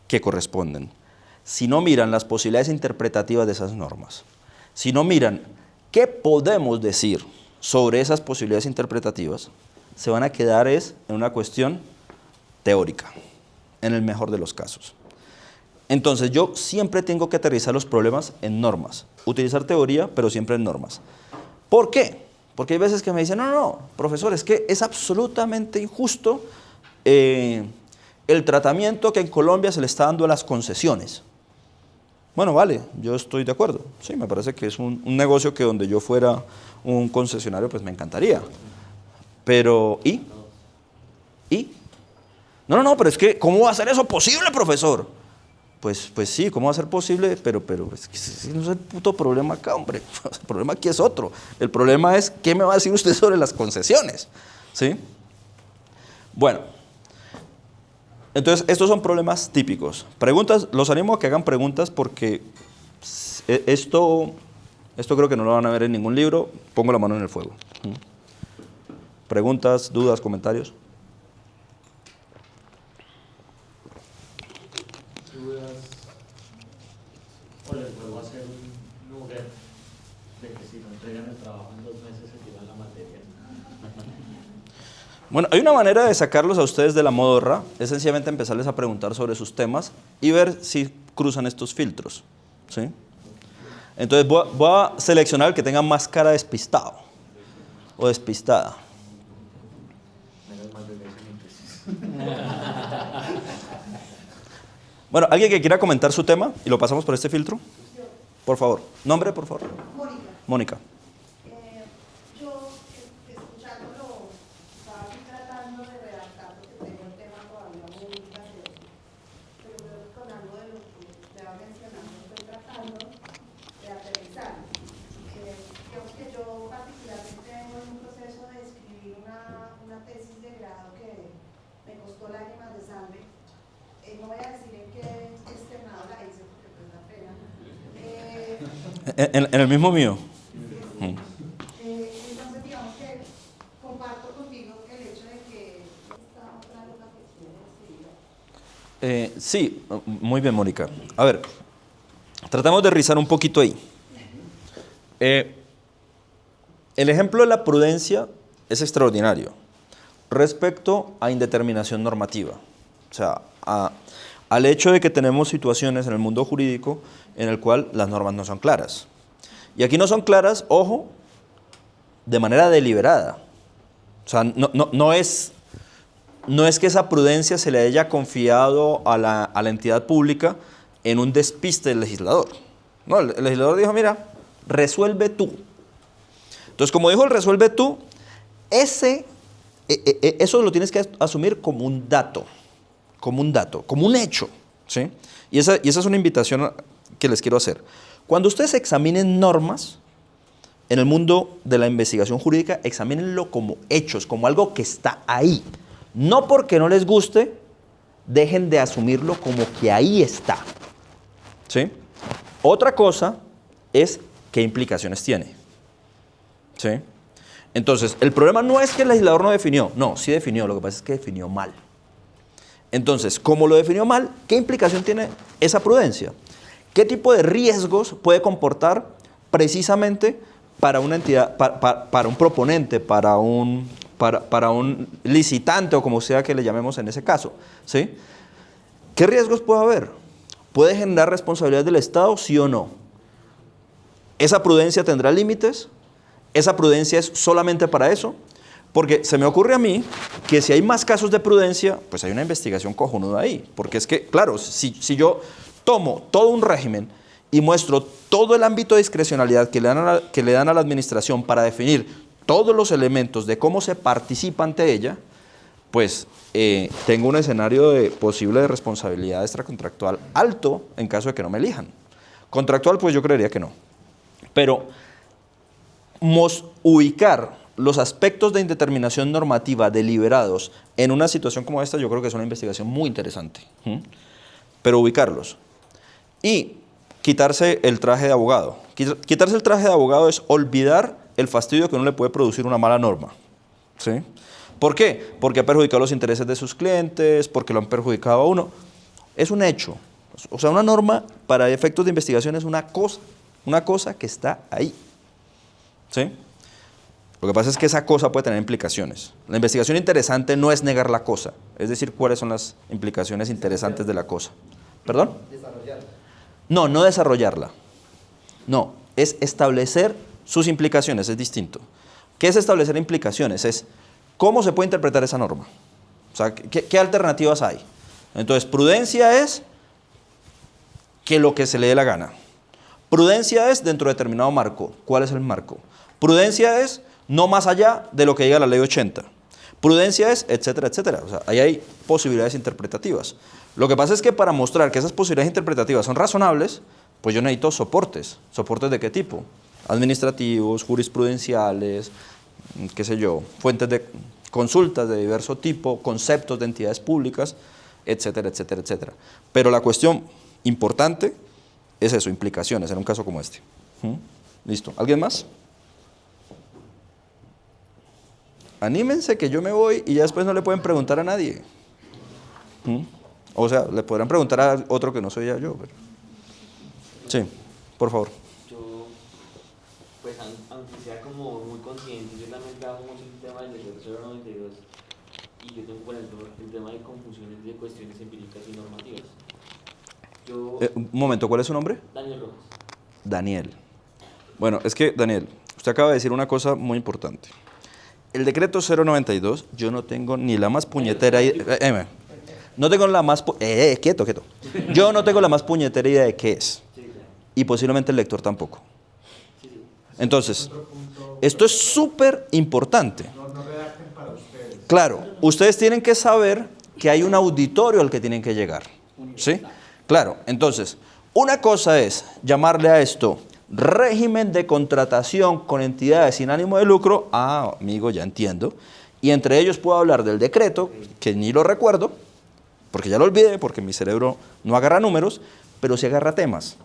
que corresponden, si no miran las posibilidades interpretativas de esas normas, si no miran qué podemos decir sobre esas posibilidades interpretativas, se van a quedar en una cuestión teórica, en el mejor de los casos. Entonces yo siempre tengo que aterrizar los problemas en normas, utilizar teoría, pero siempre en normas. ¿Por qué? Porque hay veces que me dicen, no, profesor, es que es absolutamente injusto el tratamiento que en Colombia se le está dando a las concesiones. Bueno, vale, yo estoy de acuerdo. Sí, me parece que es un negocio que donde yo fuera un concesionario, pues me encantaría. Pero, ¿y? No, pero es que, ¿cómo va a ser eso posible, profesor? Pues sí, ¿cómo va a ser posible? Pero es que ese no es el puto problema acá, hombre. El problema aquí es otro. El problema es, ¿qué me va a decir usted sobre las concesiones? ¿Sí? Bueno, entonces, estos son problemas típicos. Preguntas, los animo a que hagan preguntas porque esto creo que no lo van a ver en ningún libro. Pongo la mano en el fuego. Preguntas, dudas, comentarios. Dudas. O les vuelvo a hacer un nugget de que si no entregan el trabajo en 2 meses se tira la materia. Bueno, hay una manera de sacarlos a ustedes de la modorra, es sencillamente empezarles a preguntar sobre sus temas y ver si cruzan estos filtros, ¿sí? Entonces voy a seleccionar el que tenga más cara despistado o despistada. Menos mal de mi tesis. Bueno, ¿alguien que quiera comentar su tema y lo pasamos por este filtro? Por favor. ¿Nombre, por favor? Mónica. Yo, escuchándolo, estaba aquí tratando de redactar porque tengo el tema todavía muy gaseoso, pero creo que con algo de lo que usted va mencionando estoy tratando de aterrizar. Creo que yo particularmente vengo en un proceso de escribir una tesis de grado que me costó lágrimas de sangre. No voy a decir en qué externado la hice porque pues da pena. En el mismo mío. Entonces, digamos que comparto contigo el hecho de que esta otra loca que escribir. Sí, muy bien, Mónica. A ver, tratamos de rizar un poquito ahí. El ejemplo de la prudencia es extraordinario respecto a indeterminación normativa. O sea, al hecho de que tenemos situaciones en el mundo jurídico en el cual las normas no son claras. Y aquí no son claras, ojo, de manera deliberada. O sea, no es que esa prudencia se le haya confiado a la entidad pública en un despiste del legislador. No, el legislador dijo, mira, resuelve tú. Entonces, como dijo el resuelve tú, eso lo tienes que asumir como un dato, como un hecho, ¿sí? Y esa es una invitación que les quiero hacer. Cuando ustedes examinen normas en el mundo de la investigación jurídica, examínenlo como hechos, como algo que está ahí. No porque no les guste, dejen de asumirlo como que ahí está, ¿sí? Otra cosa es qué implicaciones tiene, ¿sí? Entonces, el problema no es que el legislador no definió, no, sí definió, lo que pasa es que definió mal. Entonces, como lo definió mal, ¿qué implicación tiene esa prudencia? ¿Qué tipo de riesgos puede comportar precisamente para una entidad, para un proponente, para un licitante o como sea que le llamemos en ese caso, ¿sí? ¿Qué riesgos puede haber? ¿Puede generar responsabilidad del Estado, sí o no? ¿Esa prudencia tendrá límites? ¿Esa prudencia es solamente para eso? Porque se me ocurre a mí que si hay más casos de prudencia, pues hay una investigación cojonuda ahí. Porque es que, claro, si yo tomo todo un régimen y muestro todo el ámbito de discrecionalidad que le dan a la administración para definir todos los elementos de cómo se participa ante ella, pues tengo un escenario posible de responsabilidad extracontractual alto en caso de que no me elijan. Contractual, pues yo creería que no. Pero ubicar los aspectos de indeterminación normativa deliberados en una situación como esta, yo creo que es una investigación muy interesante. Pero ubicarlos. Y quitarse el traje de abogado. Quitarse el traje de abogado es olvidar el fastidio que uno le puede producir una mala norma. ¿Sí? ¿Por qué? Porque ha perjudicado los intereses de sus clientes, porque lo han perjudicado a uno. Es un hecho. O sea, una norma para efectos de investigación es una cosa que está ahí. ¿Sí? Lo que pasa es que esa cosa puede tener implicaciones. La investigación interesante no es negar la cosa, es decir, cuáles son las implicaciones interesantes de la cosa. ¿Perdón? Desarrollarla. No, no desarrollarla. No, es establecer sus implicaciones, es distinto. ¿Qué es establecer implicaciones? Es cómo se puede interpretar esa norma. O sea, ¿qué alternativas hay? Entonces, prudencia es que lo que se le dé la gana. Prudencia es dentro de determinado marco. ¿Cuál es el marco? Prudencia es no más allá de lo que diga la ley 80. Prudencia es, etcétera, etcétera. O sea, ahí hay posibilidades interpretativas. Lo que pasa es que para mostrar que esas posibilidades interpretativas son razonables, pues yo necesito soportes. ¿Soportes de qué tipo? Administrativos, jurisprudenciales, qué sé yo, fuentes de consultas de diverso tipo, conceptos de entidades públicas, etcétera, etcétera, etcétera. Pero la cuestión importante es eso, implicaciones, en un caso como este. ¿Listo? ¿Alguien más? Anímense que yo me voy y ya después no le pueden preguntar a nadie. O sea, le podrán preguntar a otro que no soy yo. Pero... Sí, por favor. Yo, pues aunque sea como muy consciente, yo también trabajo mucho el tema del decreto 092 y yo tengo, por ejemplo, el tema de confusiones de cuestiones empíricas y normativas. Un momento, ¿cuál es su nombre? Daniel Rojas. Daniel. Bueno, es que, Daniel, usted acaba de decir una cosa muy importante. El decreto 092, yo no tengo ni la más puñetera idea. No tengo la más. Quieto. Yo no tengo la más puñetera idea de qué es. Y posiblemente el lector tampoco. Entonces, esto es súper importante. No redacten para ustedes. Claro, ustedes tienen que saber que hay un auditorio al que tienen que llegar. ¿Sí? Claro, entonces, una cosa es llamarle a esto régimen de contratación con entidades sin ánimo de lucro. Ah, amigo, ya entiendo. Y entre ellos puedo hablar del decreto, que ni lo recuerdo, porque ya lo olvidé, porque mi cerebro no agarra números, pero sí agarra temas.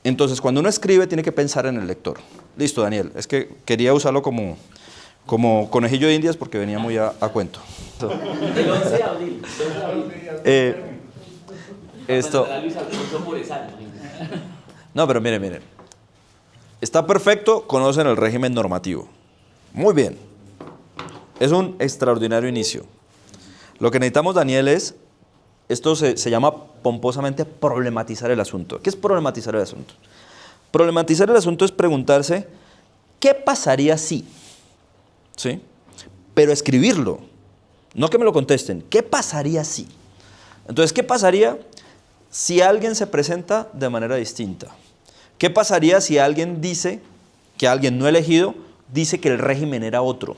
Entonces, cuando uno escribe, tiene que pensar en el lector. Listo, Daniel, es que quería usarlo como conejillo de indias porque venía muy a cuento. El 11 de abril. Esto... No, pero miren. Está perfecto, conocen el régimen normativo. Muy bien. Es un extraordinario inicio. Lo que necesitamos, Daniel, es, esto se llama pomposamente problematizar el asunto. ¿Qué es problematizar el asunto? Problematizar el asunto es preguntarse, ¿qué pasaría si? ¿Sí? Pero escribirlo, no que me lo contesten. ¿Qué pasaría si? Entonces, ¿qué pasaría si alguien se presenta de manera distinta? ¿Qué pasaría si alguien dice, que alguien no elegido, dice que el régimen era otro?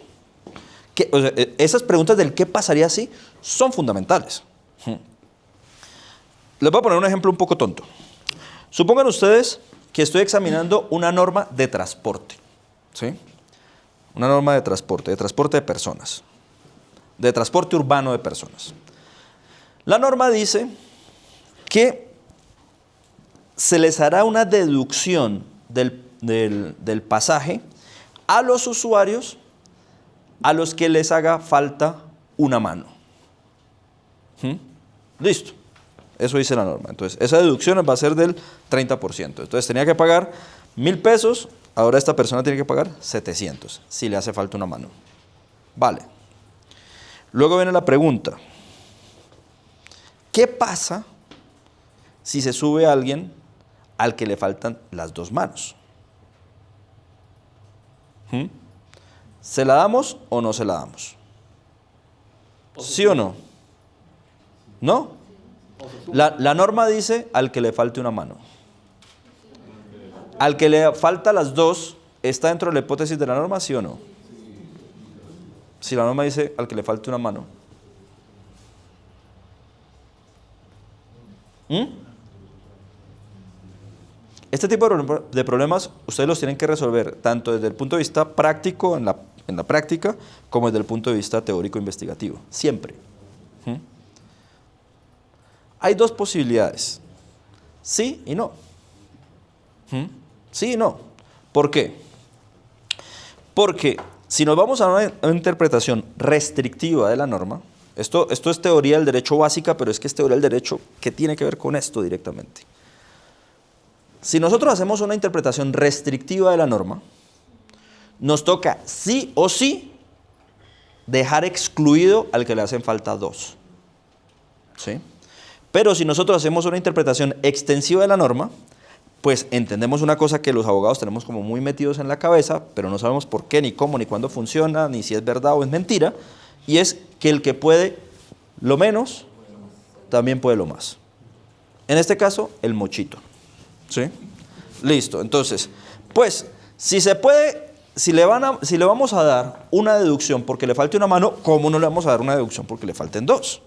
O sea, esas preguntas del qué pasaría si son fundamentales. Les voy a poner un ejemplo un poco tonto. Supongan ustedes que estoy examinando una norma de transporte. ¿Sí? Una norma de transporte de personas. De transporte urbano de personas. La norma dice que se les hará una deducción del pasaje a los usuarios a los que les haga falta una mano. Listo. Eso dice la norma. Entonces, esa deducción va a ser del 30%. Entonces, tenía que pagar 1.000 pesos, ahora esta persona tiene que pagar 700, si le hace falta una mano. Vale. Luego viene la pregunta. ¿Qué pasa si se sube a alguien al que le faltan las dos manos? ¿Se la damos o no se la damos? ¿Sí o no? ¿No? La norma dice al que le falte una mano. Al que le falta las dos, ¿está dentro de la hipótesis de la norma, sí o no? Si la norma dice al que le falte una mano. Este tipo de problemas ustedes los tienen que resolver tanto desde el punto de vista práctico, en la práctica, como desde el punto de vista teórico investigativo. Siempre. Hay dos posibilidades. Sí y no. Sí y no. ¿Por qué? Porque si nos vamos a una interpretación restrictiva de la norma, esto es teoría del derecho básica, pero es que es teoría del derecho que tiene que ver con esto directamente. Si nosotros hacemos una interpretación restrictiva de la norma, nos toca sí o sí dejar excluido al que le hacen falta dos. ¿Sí? Pero si nosotros hacemos una interpretación extensiva de la norma, pues entendemos una cosa que los abogados tenemos como muy metidos en la cabeza, pero no sabemos por qué, ni cómo, ni cuándo funciona, ni si es verdad o es mentira, y es que el que puede lo menos, también puede lo más. En este caso, el mochito. ¿Sí? Listo. Entonces, pues, si se puede, si le vamos a dar una deducción porque le falte una mano, ¿cómo no le vamos a dar una deducción porque le falten dos?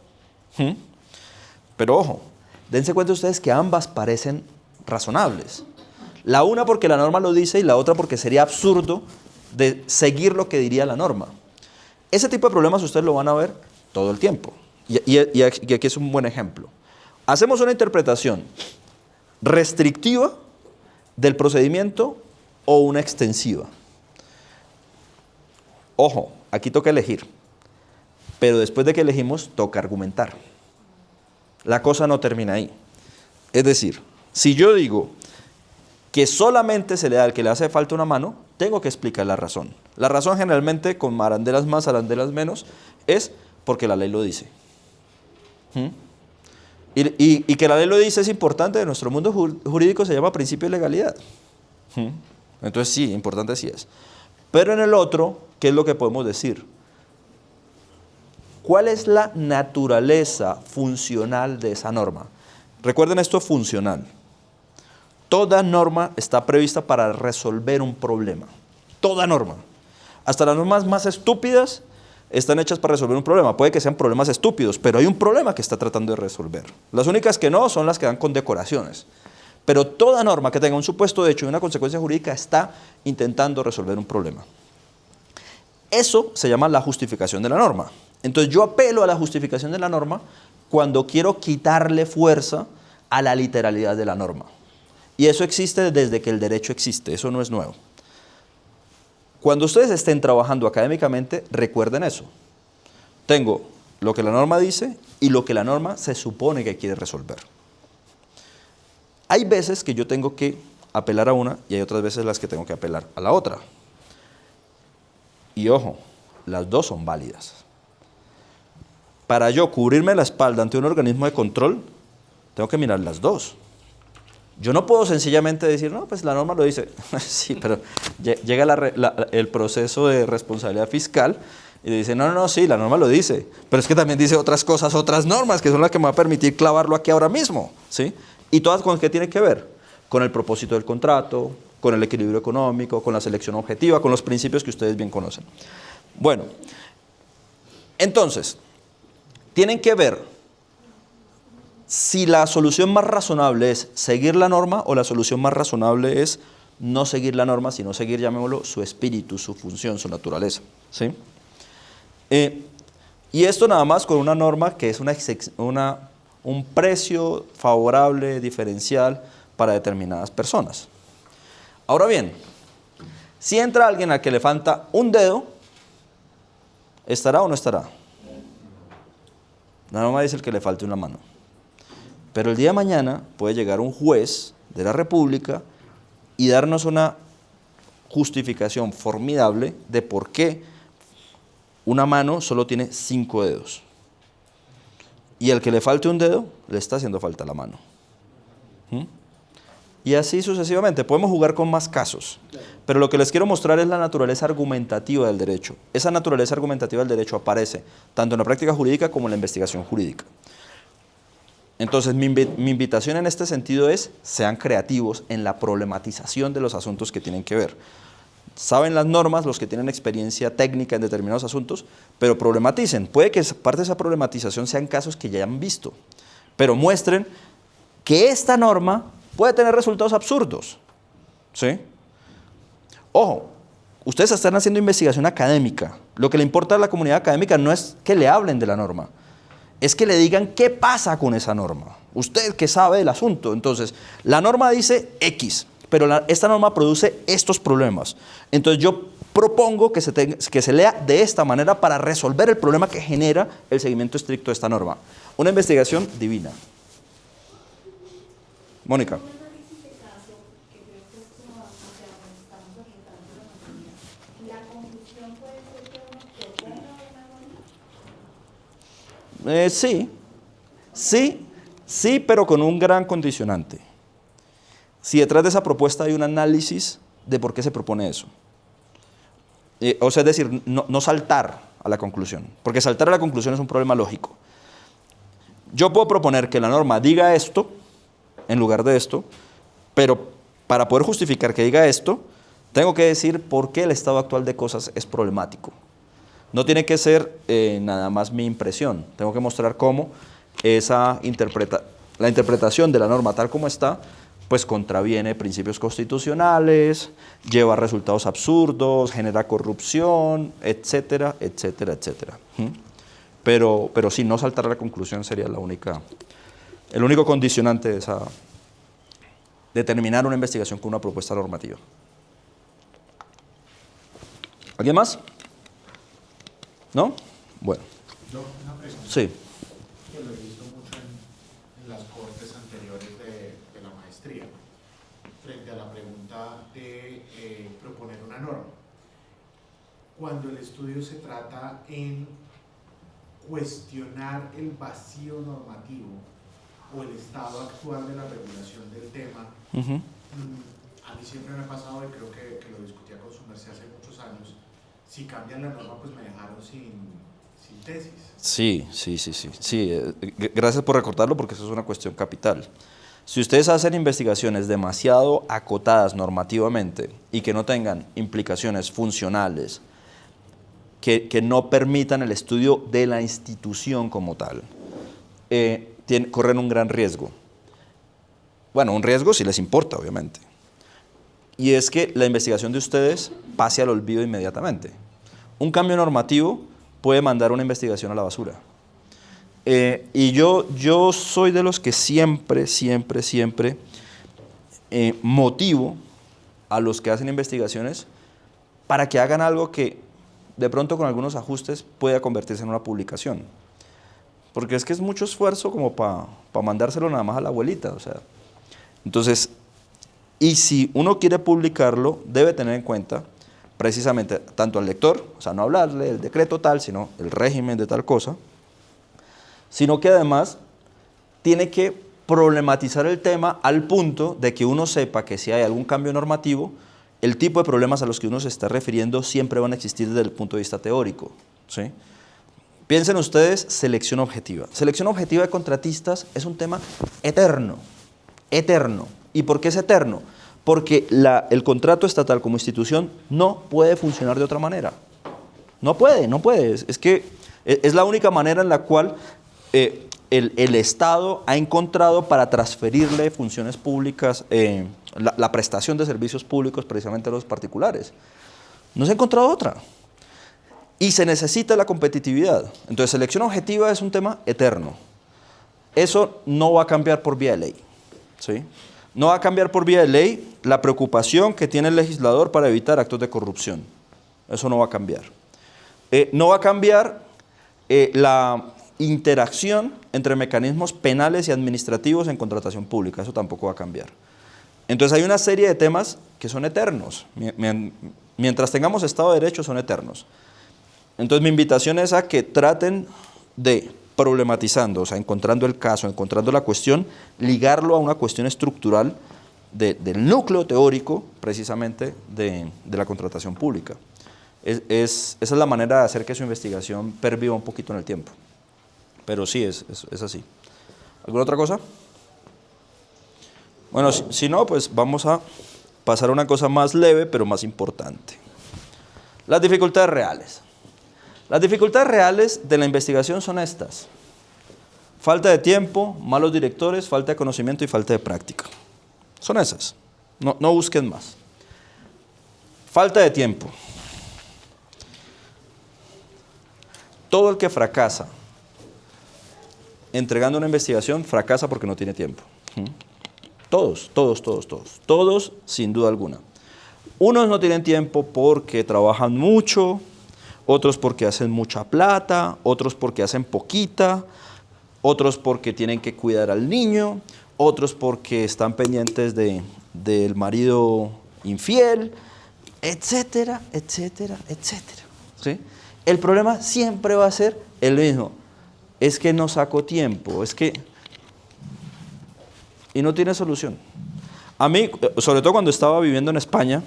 Pero ojo, dense cuenta ustedes que ambas parecen razonables. La una porque la norma lo dice y la otra porque sería absurdo de seguir lo que diría la norma. Ese tipo de problemas ustedes lo van a ver todo el tiempo. Y aquí es un buen ejemplo. Hacemos una interpretación restrictiva del procedimiento o una extensiva. Ojo, aquí toca elegir, pero después de que elegimos toca argumentar. La cosa no termina ahí. Es decir, si yo digo que solamente se le da al que le hace falta una mano, tengo que explicar la razón. La razón generalmente, con arandelas más, arandelas menos, es porque la ley lo dice. Y que la ley lo dice es importante, en nuestro mundo jurídico se llama principio de legalidad. Entonces sí, importante sí es. Pero en el otro, ¿qué es lo que podemos decir? ¿Cuál es la naturaleza funcional de esa norma? Recuerden esto, funcional. Toda norma está prevista para resolver un problema. Toda norma. Hasta las normas más estúpidas están hechas para resolver un problema. Puede que sean problemas estúpidos, pero hay un problema que está tratando de resolver. Las únicas que no son las que dan condecoraciones. Pero toda norma que tenga un supuesto de hecho y una consecuencia jurídica está intentando resolver un problema. Eso se llama la justificación de la norma. Entonces yo apelo a la justificación de la norma cuando quiero quitarle fuerza a la literalidad de la norma. Y eso existe desde que el derecho existe, eso no es nuevo. Cuando ustedes estén trabajando académicamente, recuerden eso. Tengo lo que la norma dice y lo que la norma se supone que quiere resolver. Hay veces que yo tengo que apelar a una y hay otras veces las que tengo que apelar a la otra. Y ojo, las dos son válidas. Para yo cubrirme la espalda ante un organismo de control, tengo que mirar las dos. Yo no puedo sencillamente decir, no, pues la norma lo dice. Sí, pero llega el proceso de responsabilidad fiscal y dice, no, sí, la norma lo dice. Pero es que también dice otras cosas, otras normas, que son las que me va a permitir clavarlo aquí ahora mismo. ¿Sí? ¿Y todas con qué tienen que ver? Con el propósito del contrato, con el equilibrio económico, con la selección objetiva, con los principios que ustedes bien conocen. Bueno, entonces, tienen que ver si la solución más razonable es seguir la norma o la solución más razonable es no seguir la norma, sino seguir, llamémoslo, su espíritu, su función, su naturaleza. ¿Sí? Y esto nada más con una norma que es un precio favorable, diferencial para determinadas personas. Ahora bien, si entra alguien al que le falta un dedo, ¿estará o no estará? La norma dice el que le falte una mano. Pero el día de mañana puede llegar un juez de la República y darnos una justificación formidable de por qué una mano solo tiene 5 dedos. Y al que le falte un dedo, le está haciendo falta la mano. Y así sucesivamente. Podemos jugar con más casos. Pero lo que les quiero mostrar es la naturaleza argumentativa del derecho. Esa naturaleza argumentativa del derecho aparece tanto en la práctica jurídica como en la investigación jurídica. Entonces, mi invitación en este sentido es, sean creativos en la problematización de los asuntos que tienen que ver. Saben las normas, los que tienen experiencia técnica en determinados asuntos, pero problematicen. Puede que parte de esa problematización sean casos que ya han visto, pero muestren que esta norma puede tener resultados absurdos. ¿Sí? Ojo, ustedes están haciendo investigación académica. Lo que le importa a la comunidad académica no es que le hablen de la norma, es que le digan qué pasa con esa norma. Usted que sabe del asunto. Entonces, la norma dice X, pero esta norma produce estos problemas. Entonces yo propongo que se lea de esta manera para resolver el problema que genera el seguimiento estricto de esta norma. Una investigación divina. Mónica. Un análisis de caso, que creo que es como hacia donde estamos orientando la materia. La conclusión puede ser que uno proponga una norma. Sí, pero con un gran condicionante. Si detrás de esa propuesta hay un análisis de por qué se propone eso. O sea, es decir, no saltar a la conclusión, porque saltar a la conclusión es un problema lógico. Yo puedo proponer que la norma diga esto en lugar de esto, pero para poder justificar que diga esto, tengo que decir por qué el estado actual de cosas es problemático. No tiene que ser nada más mi impresión, tengo que mostrar cómo la interpretación de la norma tal como está, pues contraviene principios constitucionales, lleva a resultados absurdos, genera corrupción, etcétera, etcétera, etcétera. Pero sí, no saltar a la conclusión sería el único condicionante de terminar una investigación con una propuesta normativa. ¿Alguien más? ¿No? Bueno. Yo, una pregunta. Sí. Que lo he visto mucho en las cortes anteriores de la maestría, frente a la pregunta de proponer una norma. Cuando el estudio se trata en cuestionar el vacío normativo o el estado actual de la regulación del tema, a mí siempre me ha pasado, y creo que lo discutía con su merced hace muchos años, si cambian la norma, pues me dejaron sin tesis. Sí. Gracias por recordarlo porque eso es una cuestión capital. Si ustedes hacen investigaciones demasiado acotadas normativamente y que no tengan implicaciones funcionales, que no permitan el estudio de la institución como tal, corren un gran riesgo. Bueno, un riesgo si les importa, obviamente. Y es que la investigación de ustedes pase al olvido inmediatamente. Un cambio normativo puede mandar una investigación a la basura. Y yo soy de los que siempre motivo a los que hacen investigaciones para que hagan algo que de pronto con algunos ajustes pueda convertirse en una publicación. Porque es que es mucho esfuerzo como para mandárselo nada más a la abuelita. O sea. Entonces, y si uno quiere publicarlo, debe tener en cuenta precisamente tanto al lector, o sea, no hablarle del decreto tal, sino el régimen de tal cosa, sino que además tiene que problematizar el tema al punto de que uno sepa que si hay algún cambio normativo, el tipo de problemas a los que uno se está refiriendo siempre van a existir desde el punto de vista teórico, ¿sí? Piensen ustedes selección objetiva. Selección objetiva de contratistas es un tema eterno. ¿Y por qué es eterno? Porque el contrato estatal como institución no puede funcionar de otra manera. No puede. Es que es la única manera en la cual el Estado ha encontrado para transferirle funciones públicas, la prestación de servicios públicos precisamente a los particulares. No se ha encontrado otra. Y se necesita la competitividad. Entonces, selección objetiva es un tema eterno. Eso no va a cambiar por vía de ley, ¿sí? No va a cambiar por vía de ley la preocupación que tiene el legislador para evitar actos de corrupción. Eso no va a cambiar. No va a cambiar la interacción entre mecanismos penales y administrativos en contratación pública. Eso tampoco va a cambiar. Entonces hay una serie de temas que son eternos. Mientras tengamos Estado de Derecho, son eternos. Entonces mi invitación es a que traten de, problematizando, o sea, encontrando el caso, encontrando la cuestión, ligarlo a una cuestión estructural del núcleo teórico, precisamente, de la contratación pública. Esa es la manera de hacer que su investigación perviva un poquito en el tiempo. Pero sí, es así. ¿Alguna otra cosa? Bueno, si no, pues vamos a pasar a una cosa más leve, pero más importante. Las dificultades reales. Las dificultades reales de la investigación son estas: falta de tiempo, malos directores, falta de conocimiento y falta de práctica. Son esas. No busquen más. Falta de tiempo. Todo el que fracasa entregando una investigación fracasa porque no tiene tiempo. Todos, sin duda alguna. Unos no tienen tiempo porque trabajan mucho, otros porque hacen mucha plata, otros porque hacen poquita, otros porque tienen que cuidar al niño, otros porque están pendientes del marido infiel, etcétera, etcétera, etcétera. ¿Sí? El problema siempre va a ser el mismo. Es que no saco tiempo, es que... Y no tiene solución. A mí, sobre todo cuando estaba viviendo en España,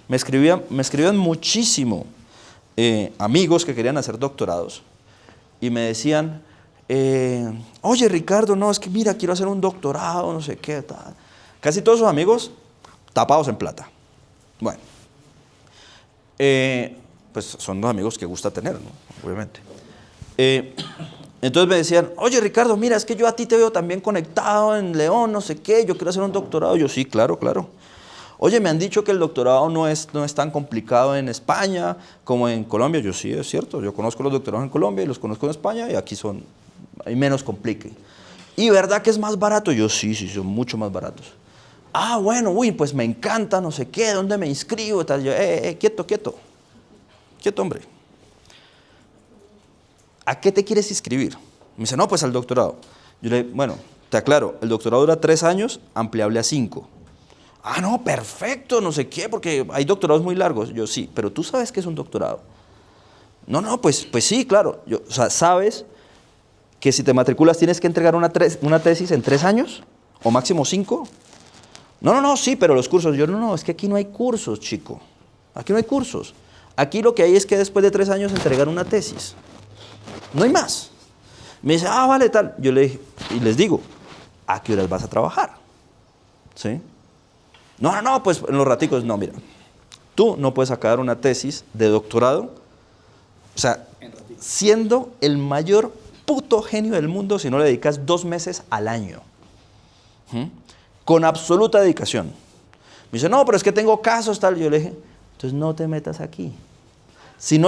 me escribían muchísimo amigos que querían hacer doctorados y me decían, oye Ricardo, no, es que mira, quiero hacer un doctorado, no sé qué, tal. Casi todos sus amigos tapados en plata. Bueno, pues son los amigos que gusta tener, ¿no? Obviamente. Entonces me decían, oye Ricardo, mira, es que yo a ti te veo también conectado en León, no sé qué, yo quiero hacer un doctorado. Yo, sí, claro, claro. Oye, me han dicho que el doctorado no es tan complicado en España como en Colombia. Yo, sí, es cierto, yo conozco los doctorados en Colombia y los conozco en España y aquí hay menos complique. ¿Y verdad que es más barato? Yo, sí, son mucho más baratos. Ah, bueno, uy, pues me encanta, no sé qué, ¿dónde me inscribo? Tal. Yo, quieto, hombre. ¿A qué te quieres inscribir? Me dice, no, pues al doctorado. Yo le digo, bueno, te aclaro, el doctorado dura 3 años, ampliable a 5. Ah, no, perfecto, no sé qué, porque hay doctorados muy largos. Yo, sí, pero tú sabes qué es un doctorado. No, pues sí, claro. O sea, ¿sabes que si te matriculas tienes que entregar una tesis en 3 años? ¿O máximo 5? No, sí, pero los cursos. Yo, no, es que aquí no hay cursos, chico. Aquí no hay cursos. Aquí lo que hay es que después de 3 años entregar una tesis. No hay más. Me dice, vale, tal. Yo le dije, y les digo, ¿a qué horas vas a trabajar? ¿Sí? No, pues en los raticos, no, mira. Tú no puedes sacar una tesis de doctorado, o sea, siendo el mayor puto genio del mundo si no le dedicas 2 meses al año. ¿Mm? Con absoluta dedicación. Me dice, no, pero es que tengo casos, tal. Yo le dije, entonces no te metas aquí. Si no